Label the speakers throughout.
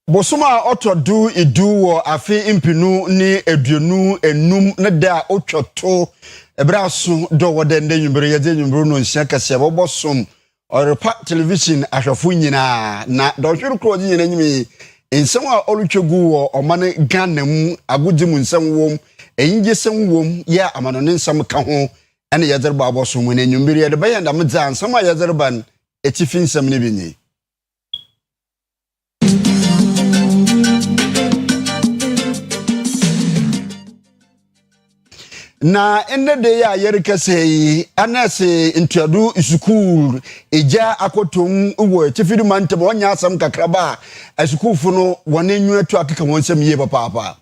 Speaker 1: Bosuma otodu idu wo afi impinu ni eduonu enum ne da otwoto ebraso do wodende nyumbere yede nyumbere no nsia kase bobosom Oyerepa television ahwefo nyina na dohwere kroji nyina nyimi ensem a olutwegu wo omane Ghana agudi mu nsem wom enyinje sem wom ya amanone nsem ka ho ene yezerba abosom ne nyumbere yede bayanda medza nsem a yezerban etifi nsem ne binyi na ende de ya yerika sei anase ntuadu school eja akotom wo tifidu mantem onya asam kakraba school fu no wone nyu akeka wonsem ye papa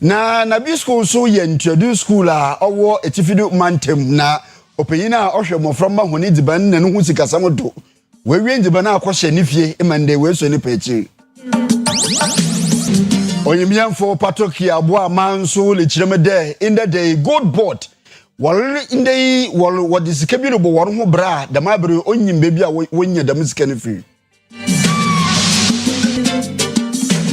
Speaker 1: na bi school so ye ntuadu school a owo tifidu mantem na opeyina ohwe moframa honi diban na no hu sikasam do wewie ndiban akohye ne fie emande we so ne pechi Oyimianfo patoki abua manso le chiremede in the day good board wal in the wal what is kebiru bo won ho bra da mabere onyim bebi a wonya da musika ne fi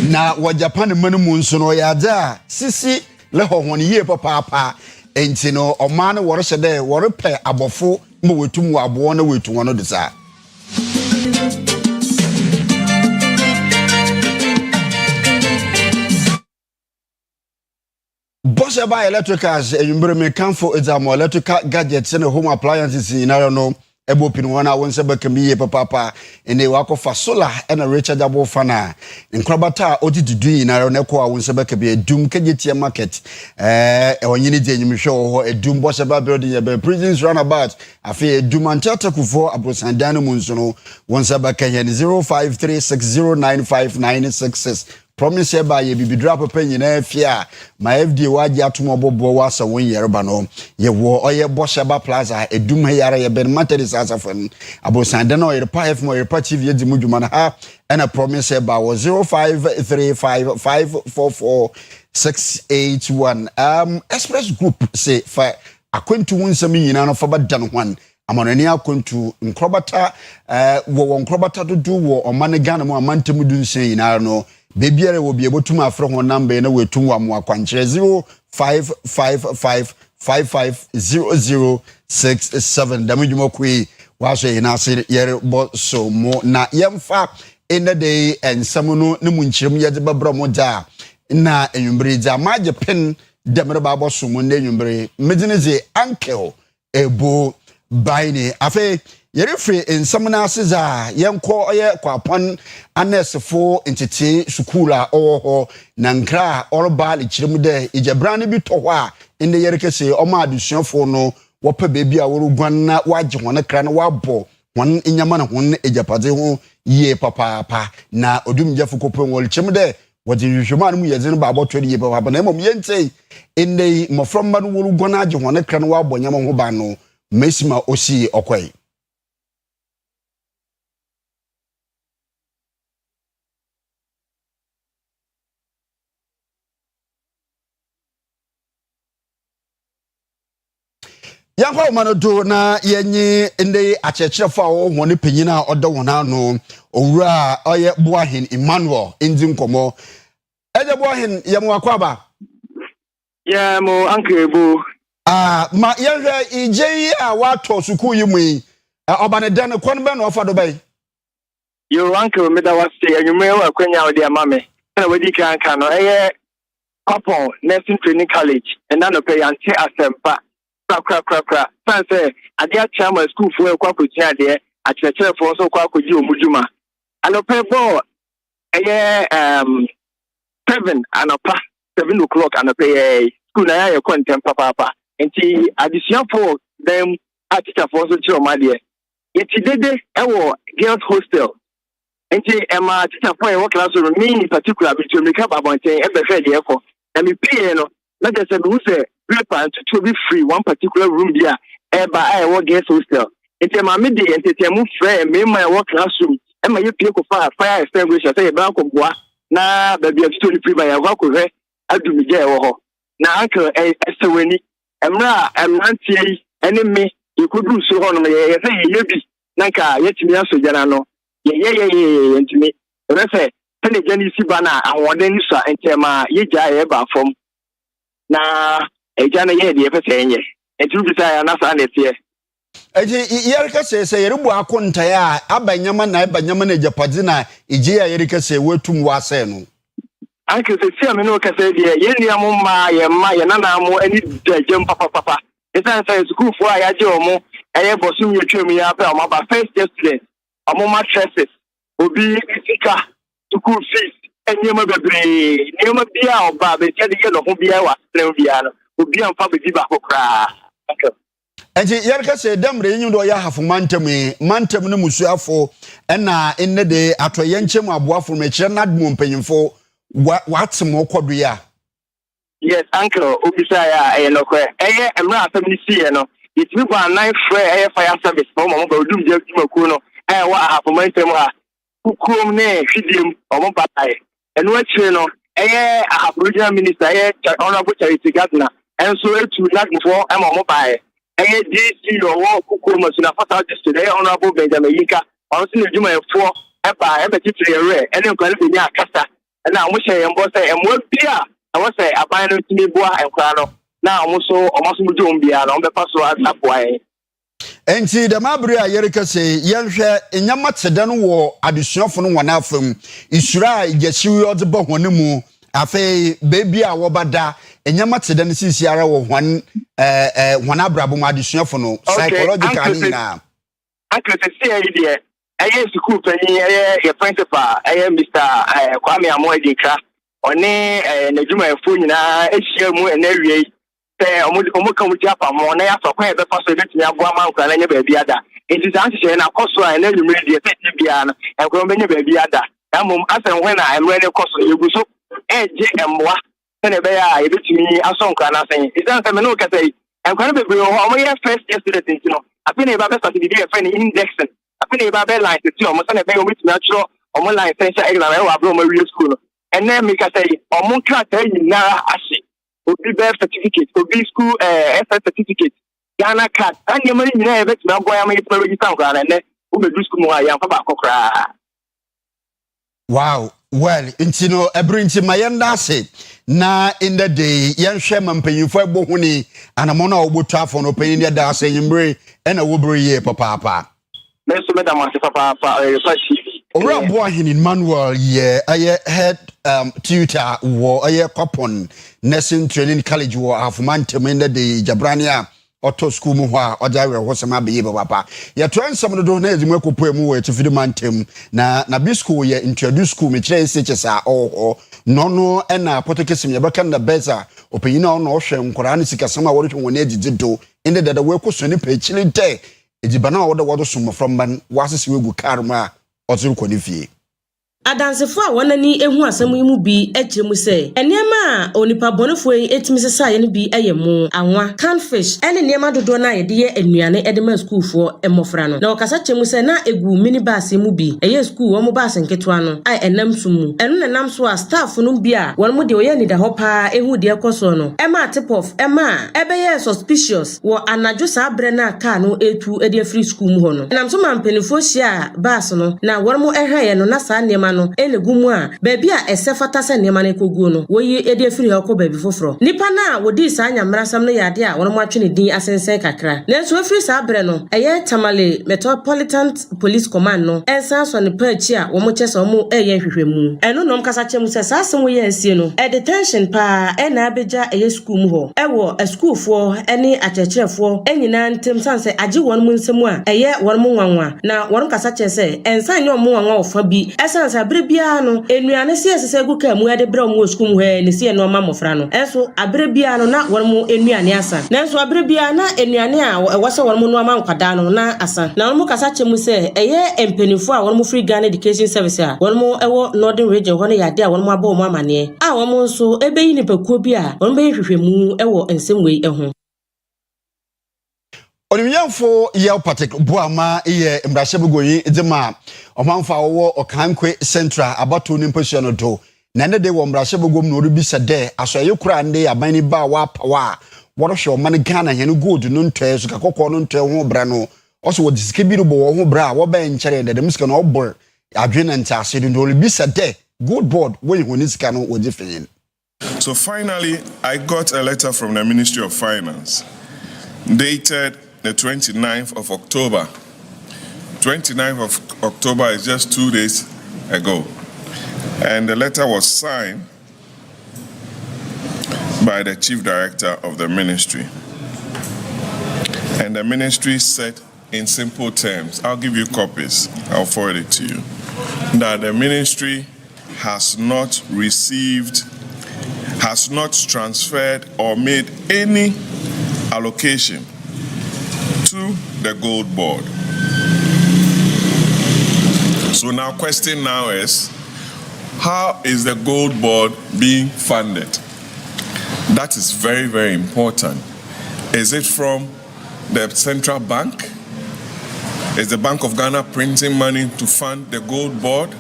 Speaker 1: na wa Japan manu nso no ya da sisi le hohon ye papa enti no oman wo re hye de wo re pe abofo mo wetum wo abo na wetu wono de sa Bosse by electricals enyumbere me kanfo examo electrical gadgets and home appliances in no ebo pin wana wonse bakamiye papa ene wakofa solar and a rechargeable fana nkrabata odidudui na no ko wonse bakabe dum kagetia market onyini de enyimhwe ho edum bosse ba building ya be prisons runabout afi edum antata kufo abrosandan mu nso no wonse bakaye 0536095966 promise ba ye bibidra papa nyina afia ma FD waji atomo bobo wasa won Yereba no ye wo oye Bosheba Plaza edum yare ye ben materis asafan abosanda no Oyerepa F mo Oyerepa TV edi mudwuma na ha na promise ba wo 0535544681 express group say fa akwentu wonsam nyina no fa badan hwan amanani akwentu nkrobata wo nkrobata dodu wo omane Ghana mo amantam dunsen nyina no bebiare wo bi ebotum afro ho number na wetum wa mo akwankyere 0555550067 damedwuma kwi wa so ina se yere bo so mo na yemfa in the day ensam no ne munkyerem ye de babra mo da na enwumbre ja maje pen demre ba bo so mo na enwumbre medine ze uncle ebo baine afi Yerefre ensam aseza yenko oye kwapon anesefo entete sukula oho na nkra orba le kiremu de ejabrane bi to ho a inde yerekese oma adusuafo no wopa bebi a worugwan na waje hone kra na wabo won enyama na hon ejapade ho ye papa na odumjafo kopon wol kiremu de wodi hwehwema no mu yezin ba abotwe ye papa na emom yentei inde mofromba no worugwan aje hone kra na wabo nyama ho ba no mesima osi okwai Yanko manodo na yenye ende achechefo awo hone penyina odo wona no owura oye Boahin Emmanuel indi nkomo eje Boahin yemo akwaba
Speaker 2: mo uncle Ebu
Speaker 1: ma yehwe ije a wato suku yi mu obane dan kon be no ofado bai
Speaker 2: yo uncle me da wase anyume wa kwanya odi amame na wadi kan kan no couple nursing training college and na no pay ante asempa kra fancy adia chama school for kwa kutia de achechere for so kwa kuji omuduma anope bo 7 anopa 7 o'clock anope school na ya content papa enti addition for them teacher for so chiro made yeti dede ewo girls hostel enti ema teacher for e classroom me in particular between me ka babonten e be fe de efo na me pay no na just say who say to be free one particular room there by I work guest hostel it's my midday entertainment friend me my work classroom and my you pick fire extinguisher say bank of boa na baby atto ni priba ya kwa kohwe adumije e wo ho na uncle eseweni emra emrantie yi ene me ikudu so ho no ye se ye bi nanka yetimi asojana no ye ntimi refe tene jani si bana ahoden ni so entema ye gya ye ba fom na ejana ye de pese enye etu bi sa ya na sa na tie
Speaker 1: eji yerika se yerubu akonta ya abanyama na abanyama na japadi na eji ya yerika se wetum wase no
Speaker 2: anke se tia me no ka se de ye nua mo ma ye nana mo ani dajem papa etan say school fo ya je omo eye bosu yetwem ya pa omo ba first student omo mattresses obi fika school fees enyema bebre nyema bia oba be tede ye no ho bia wa strem bia no obi amfa be di ba kokra
Speaker 1: eji yerika se demre nyu do ya hafu mantem no musuafo na enne de atoye nchem aboafo mekire nadmo mpanyimfo watsemo kodo ya
Speaker 2: yes uncle obisa ya no kwe emra asem ni sie no itimi kwa nine free fire service for mo ba odum je tumaku no wa hafu mantem ha kukum ne hwidiem omo batai eno akire no original minister honorable Charity Gardner enso etu nadmfo mo bae DC or kukum na fata district honorable Benjamin Yinka onso ne djuma efo eba titire ene nkwale bi nya akasa na mo hye yembo say emo bia na wo say aban no timi boa enkwa no na omoso mu djom bia na ombe paso apoa
Speaker 1: enti de mabri a yerika se yenhwe enyama tede no wo adesuafo no wona afam isura igesiwi odebo hone mu afei baby a wobada enyama tede no sisi ara wo hwan hwana brabo mu adesuafo no psychologically na
Speaker 2: akete se idea school penny your principal Mr. Kwame Amoedika one na djuma efo nyina ehia mu enawie se omo kan japa mo na ya sokwa e be paso betimi aboa manka na nya ba bia da enti san hye na koso a na nwumre de se bia na enko be nya ba bia da na mom asan hwe na emre ne koso eguso eje emwa se be ya e betimi asonka na sen isan se me no ka sei enko na be be ho omo ye first student enti no apene ba be certificate e friend indexing apene ba be line ti omo se ne be o betimi atro omo line sense exam e wa bro mo real school and then me ka sei omo krata nyina ahye obi birth certificate, obi school SS certificate, Ghana card. And you may never to go and make a and then do school more. I am about
Speaker 1: wow, well, intino ebrinti mayenda se na in the day yan sheman paying for bohuni and a mona obuta for no paying their da saying bray and a wobbery ye papa.
Speaker 2: Let's let them answer papa.
Speaker 1: Ora boy in manual I head tutor war a coupon nursing training college war half mantem in the day Jabrania auto school muha or diary was some be papa. Ya trying some of the donors in work to feed mantem na bisco ye introduce school me train such or no and apothecasim yabakan the beza opinion on ocean Korani sika sama what one did do in the work was any pay chilling day. It's banana order water sum from man was we karma.
Speaker 3: Adansefo a wonani ehu asem yi mu bi ekyeremu se enema a onipa bonefo yi etimi sesa ye ne bi eyemu anwa canfish ene nema dodo na ye de ye anuane edema school fo emofra no na okasa kyemu se na egu minibus mu bi eye school wo mo bus nketo ano ai enam sumu eno na nam so a staff no bi a won mo de oye ni da hopa ehu de ekoso no ema tip off ema ebeye suspicious wo anadwo sa bre na car no etu ede free school mu ho no nam so mampenifo hia bus no na won mo ehwe no na sa nema no elegumu a baby a esefata se nema ne koguo no woyi ede afiri hako baby foforo nipa na wodi sa anyamrasam no yade a wono matwe ne din asensen kakra na so afiri sa abre no eye Tamale Metropolitan Police Command no ensa so ne pachi a wo mo chese wo mo eye hwehwemu eno nom kasa chemu se sa asem wo ye asie no e detention pa e na abeja eye school mu ho e wo a school fo ene achechefo enyina ntem sanse age won mu nsemu a eye won mu nwanwa na won kasa chese ensa nyo mu nwanwa ofa bi esanse abre bia no enuane se esese gu ka mu ade bre mu school mu he ne se no ma mofra no enso abre bia no na won mu enuane asa na enso abre bia na enuane a wose won mu no ma nkwada no na asa na won mu kasa chemu se eye empenifo a won mu free Ghana education service a won mu ewo northern region hono yade a won mu aba mu amane a won mu nso ebe yi ne pekuo bi a won be hwehwemu ewo ensemwe eho
Speaker 1: Onimyamfo ye Patrick Boama ye mbrahye bugoyi edema omanfa wo okankwe central abato ni mpehye no do na ne de wo mbrahye bogom no ribisa de asoye kura nde abani ba wa pawa wo hwe o man Ghana hene gold no ntwe so kakoko no ntwe ho bra no also wo disike bi no bo ho bra wo ba nkyere de dem sika no obor adwena ntase de no ribisa de gold board wo yi honi sika no wo different.
Speaker 4: So finally, I got a letter from the Ministry of Finance dated the 29th of October. 29th of October is just 2 days ago. And the letter was signed by the Chief Director of the Ministry. And the Ministry said in simple terms, I'll give you copies, I'll forward it to you, that the Ministry has not received, has not transferred or made any allocation to the Gold Board. So now question now is, how is the Gold Board being funded? That is very, very important. Is it from the central bank? Is the Bank of Ghana printing money to fund the Gold Board?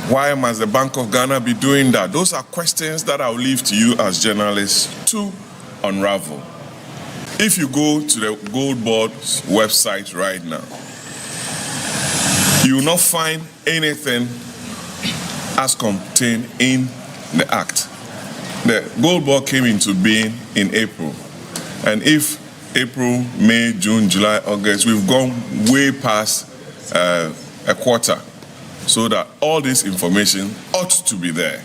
Speaker 4: Why must the Bank of Ghana be doing that? Those are questions that I'll leave to you as journalists to unravel. If you go to the Gold Board's website right now, you will not find anything as contained in the Act. The Gold Board came into being in April. And if April, May, June, July, August, we've gone way past a quarter. So that all this information ought to be there.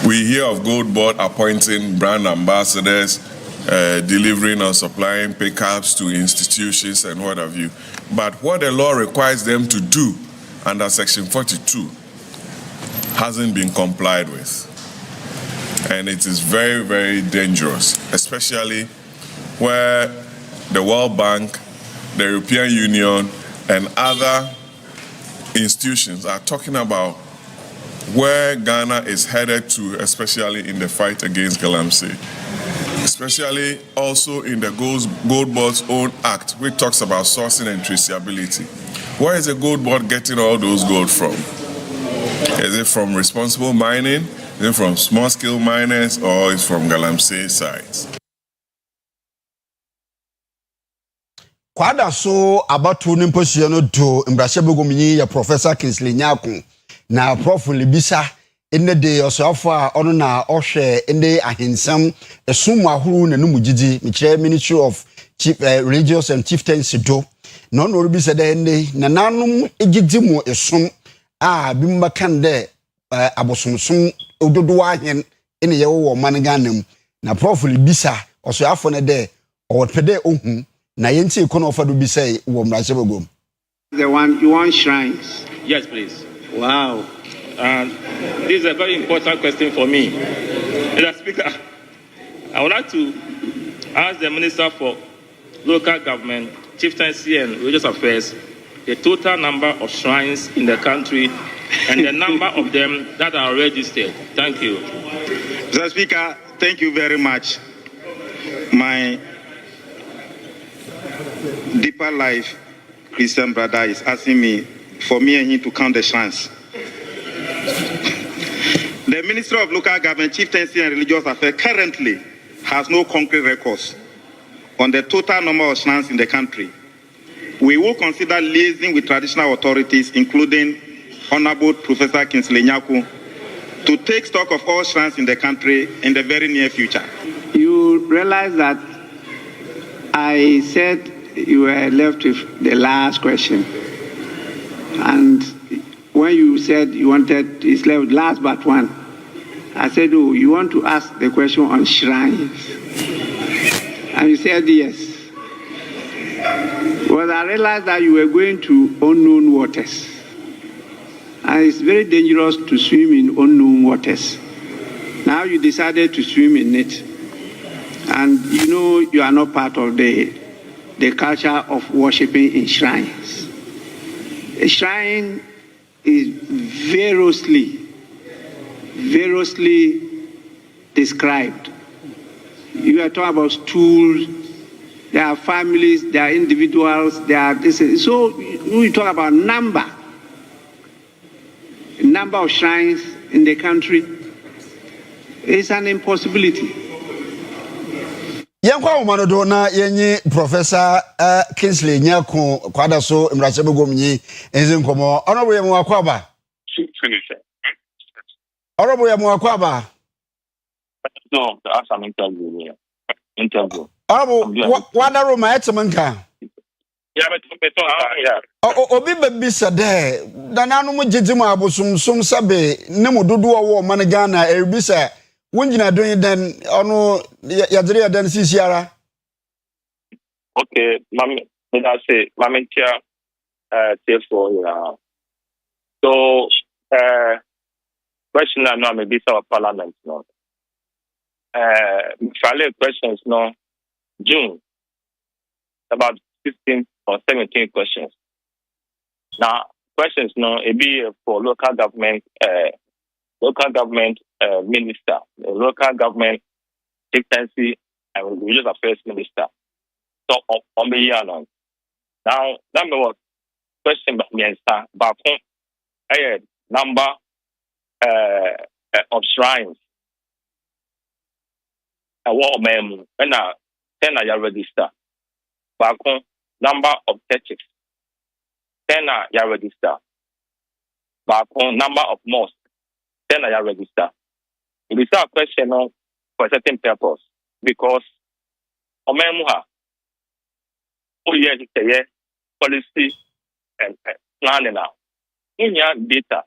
Speaker 4: We hear of Gold Board appointing brand ambassadors, delivering or supplying pickups to institutions and what have you. But what the law requires them to do under Section 42 hasn't been complied with. And it is very, very dangerous, especially where the World Bank, the European Union, and other institutions are talking about where Ghana is headed to, especially in the fight against galamsey, especially also in the Gold Board's own act, which talks about sourcing and traceability. Where is the Gold Board getting all those gold from? Is it from responsible mining? Is it from small-scale miners, or is it from galamsey sites?
Speaker 1: Kwada so abatu nimposia no do mbrahye begomnyi ya Professor Kingsley Nyako na Prof Libisa enne de osofo a ono na ohwe enne ahensam esumu ahuru na numugidi mikire Ministry of Chief Religious and Chieftaincy do no no Libisa de enne na nanum egidi mu esum a bimba kan de abosomsom ododo ahen enne ye wo man Ghana na Prof Libisa osofo ne de owopede ohun na yenti kono ofa do bi say wo mrahye begom.
Speaker 5: The one you want shrines?
Speaker 6: Yes, please.
Speaker 5: Wow.
Speaker 6: This is a very important question for me. Mr. Speaker, I would like to ask the Minister for Local Government, Chieftaincy and Religious Affairs the total number of shrines in the country and the number of them that are registered. Thank you.
Speaker 5: Mr. Speaker, thank you very much. My deeper life Christian brother is asking me for me and him to count the shrines. The Ministry of Local Government, Chieftaincy and Religious Affairs currently has no concrete records on the total number of shrines in the country. We will consider liaising with traditional authorities, including Honorable Professor Kingsley Nyako, to take stock of all shrines in the country in the very near future.
Speaker 7: You realize that I said you were left with the last question. And when you said you wanted, it's left last but one. I said, oh, you want to ask the question on shrines? And you said yes. Well, I realized that you were going to unknown waters. And it's very dangerous to swim in unknown waters. Now you decided to swim in it. And you know you are not part of the culture of worshiping in shrines. A shrine is variously described. You are talking about stools, there are families, there are individuals, there are this. So you talk about number. number of shrines in the country is an impossibility.
Speaker 1: Yankwa umano do na yenyi Professor Kingsley Nyako kwada so mrachebe gomnyi enzi nkomo honorable yemu akwaba honorable yemu akwaba
Speaker 8: no ask an interview
Speaker 1: honorable wada roma etemenka
Speaker 8: yeah yeah
Speaker 1: obi babisa de dananu mu jijimu abosumsum sabe ne mu dodo wo man Ghana ebisa wonjina don den ono yadire den sisiara.
Speaker 8: Okay, mami, I say, mami tia, therefore, so, question I know maybe our parliament, no. Finally, questions, no, June, about 16 or 17 questions. Now, questions, no, it be for local government minister, local government chieftaincy and religious affairs minister. So on the year now. Now, number one question about number of shrines. What mem when I 10 are register. Back number of churches. 10 are register. Back number of mosques. 10 are register. It is a question for a certain purpose because omemuha. Oh yes, it's policy and planning now. In your data,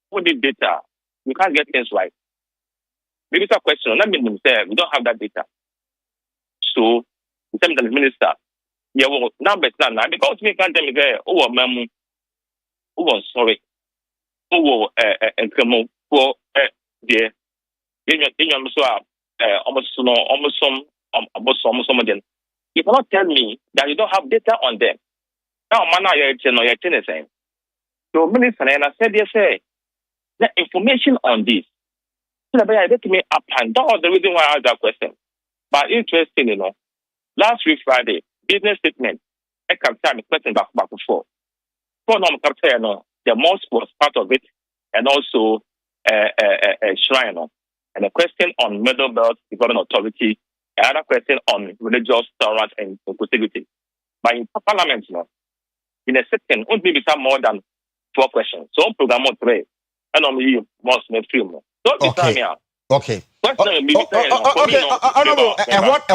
Speaker 8: what the data? You can't get things right. Maybe it's a question. Let me say we don't have that data. So, in terms of the minister, yeah, well, numbers now because we can't tell me there. Oh, memu. Oh, sorry. Oh, and come for the. In your almost some of them. You cannot tell me that you don't have data on them. Now, man, you're saying. So, Minister, and I said, yes, the information on this. So, I get me up, and that was the reason why I asked that question. But interesting, last week Friday, business statement, I can tell me question back before. For the mosque was part of it, and also a shrine, and a question on Middle Belt Development Authority. Another question on religious tolerance and inclusivity. But in Parliament, in a second, won't be some more than 4 questions. So, program 3, and on you must make film. Don't be time here.
Speaker 1: Okay.
Speaker 8: Question
Speaker 1: Okay.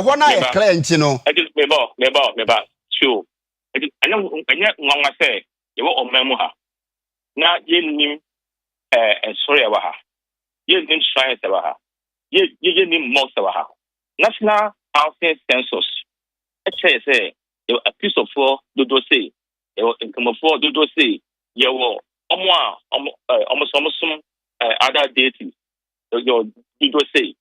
Speaker 1: What I client,
Speaker 8: Maybe. Sure. I know I say, you will memoha. Now, you name sorry about her. You name science about her. You name most about her. National Housing Census. Say a piece of 4 do say. Income of 4 do say. You will almost other deities. You do say.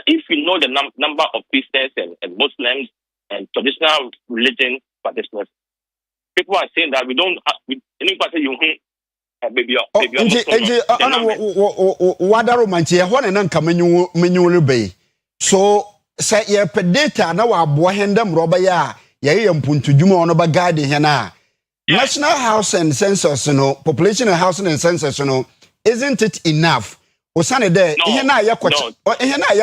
Speaker 8: If you know the number of Christians and Muslims and traditional religion practitioners, people are saying that we don't. Anybody you hear. Baby,
Speaker 1: Wadaro manche hwan na nka menyu be so say ye data na wa bo hendam roba ya ye mpuntudwuma ono ba guide he na National House and Census population and housing and census isn't it enough osane de ihe na ye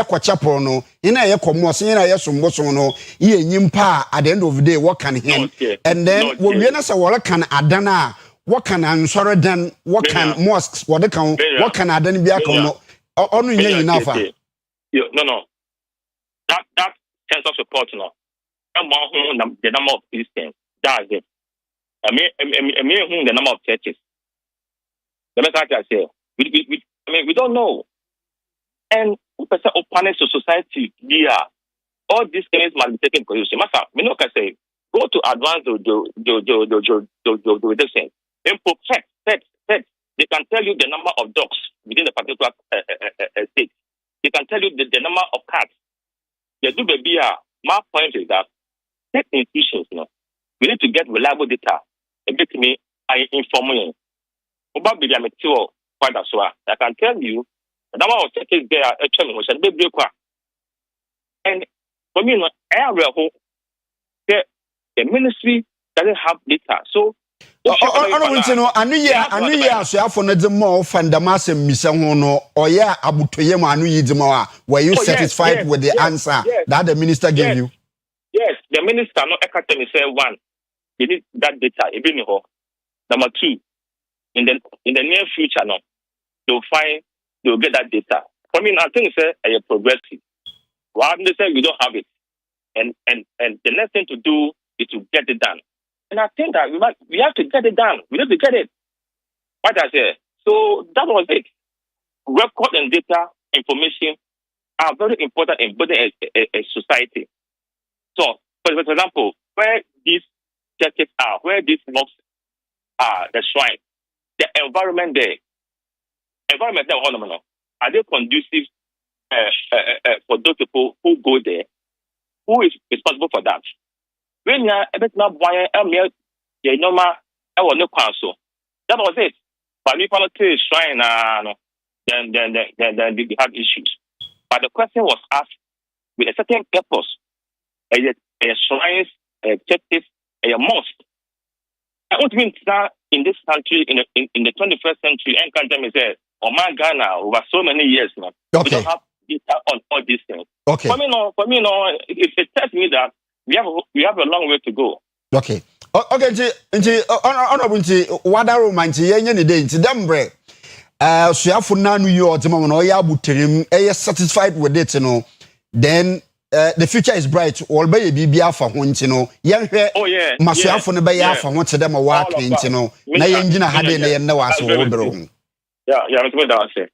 Speaker 1: kwa chapel no ihe na ye komos ihe na ye somboso no ye nyimpa at the end of the day what can him and then we na say what can adana what can answer then what can mosques what can adan bia kan no onu nya enough
Speaker 8: no that census report the number of Christians that's it. I mean the number of churches. The message I say we don't know. And openness to society, all these things must be taken into consideration. Master, we know can say go to advance the thing. In check. They can tell you the number of dogs within the particular state. They can tell you the number of cats. They do my point is that tech institutions, we need to get reliable data. A bit me, I inform you. About the mature quite as well. I can tell you the number of churches there are actually was a big and for me, the ministry doesn't have data. So
Speaker 1: no anu ye asuafo no de mo fandamase mmisa ho no oya abutoye mo anu yi de mo a were you satisfied with the answer that the minister gave you?
Speaker 8: Yes, the minister no academy say one, you need that data even ho. Number two, in the near future no, they'll get that data. I mean, I think it's a progressive. Well, they say we don't have it, and the next thing to do is to get it done. And I think that we have to get it done. We have to get it. What I say. So that was it. Record and data information are very important in building a society. So, for example, where these churches are, where these mosques are, the shrine, the environment there, are they conducive for those people who go there? Who is responsible for that? When you are a bit not buying that was it. But we cannot say shrine, then we have issues. But the question was asked with a certain purpose. A shrines, churches, a mosque. I want to mean that in this country, in the 21st century, and country say, oh my Ghana, over so many years now, we don't have data on all these things.
Speaker 1: Okay.
Speaker 8: For me, it tells me that we have a long way to go.
Speaker 1: Okay. Okay, honorable wada romanti yenye ni de nti dembre suafo nanu yi odema no ya buterim satisfied with it no, then the future is bright. All be bibia afa ho nti no yenhwe masuafo no be ya afa ho tede ma wa kan nti no na yengina hade na yenna waso wo bero ho.
Speaker 8: Yeah, I'm going to say.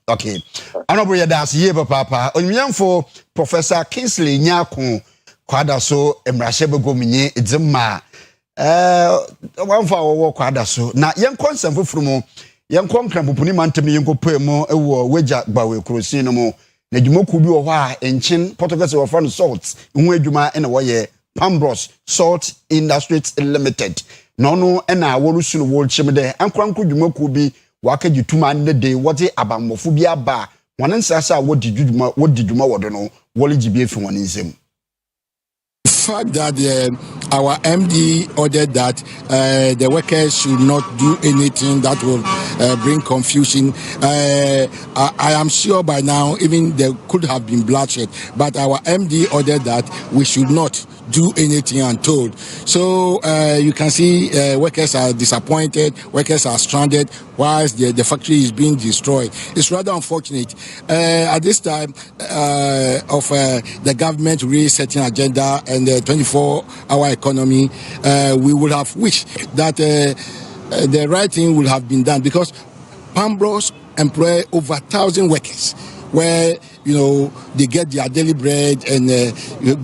Speaker 1: Okay. Honorable Yadas ye papa onyanfo Professor Kingsley Nyako kwada so emrahye begominye edzema wanfa wo kwada so na yen konsem foforo mu yen konkran popuni mantemi yen kopemu ewo weja gbawe krosi no mu na dwumoku bi wo ho a enchin Portuguese wo fa no salt hu adwuma ena wo ye Pambros Salt Industries Limited no ena worusu no wo chimde ankranko dwumoku bi waka gituma ne de wote abamofo bi aba wonen sasa wodi dwuma wodo no wole gibe fi wonen nsem.
Speaker 9: Fact that our MD ordered that the workers should not do anything that will bring confusion. I am sure by now even there could have been bloodshed, but our MD ordered that we should not do anything untold. So you can see workers are disappointed, workers are stranded whilst the factory is being destroyed. It's rather unfortunate. At this time of the government resetting agenda and the 24-hour economy, we would have wished that the right thing would have been done, because Pambros employ over 1,000 workers, where they get their daily bread, and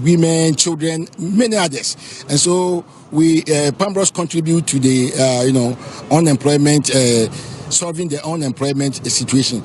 Speaker 9: women, children, many others. And so we Pambros contribute to the unemployment, solving the unemployment situation.